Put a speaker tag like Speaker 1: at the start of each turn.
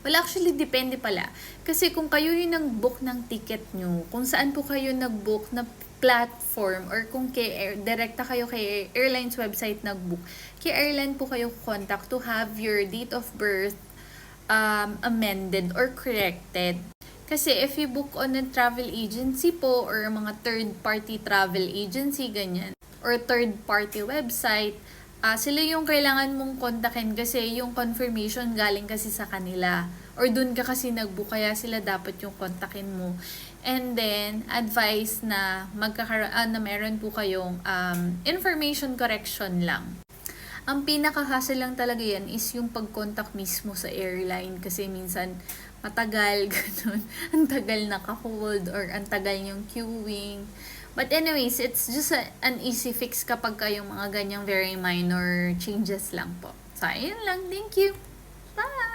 Speaker 1: Well, actually, depende pala. Kasi kung kayo yung nag-book ng ticket nyo, kung saan po kayo nag-book na platform or kung direkta kayo kay airline's website nag-book, kay airline po kayo contact to have your date of birth amended or corrected. Kasi if you book on a travel agency po or mga third-party travel agency, ganyan, or third-party website, sila yung kailangan mong kontakin kasi yung confirmation galing kasi sa kanila. Or dun ka kasi nag-book kaya sila dapat yung kontakin mo. And then, advice na na meron po kayong information correction lang. Ang pinaka-hassle lang talaga yan is yung pag-contact mismo sa airline kasi minsan matagal, ganun. Ang tagal naka-hold or ang tagal yung queuing. But anyways, it's just an easy fix kapag kayong mga ganyang very minor changes lang po. So, ayun lang. Thank you. Bye!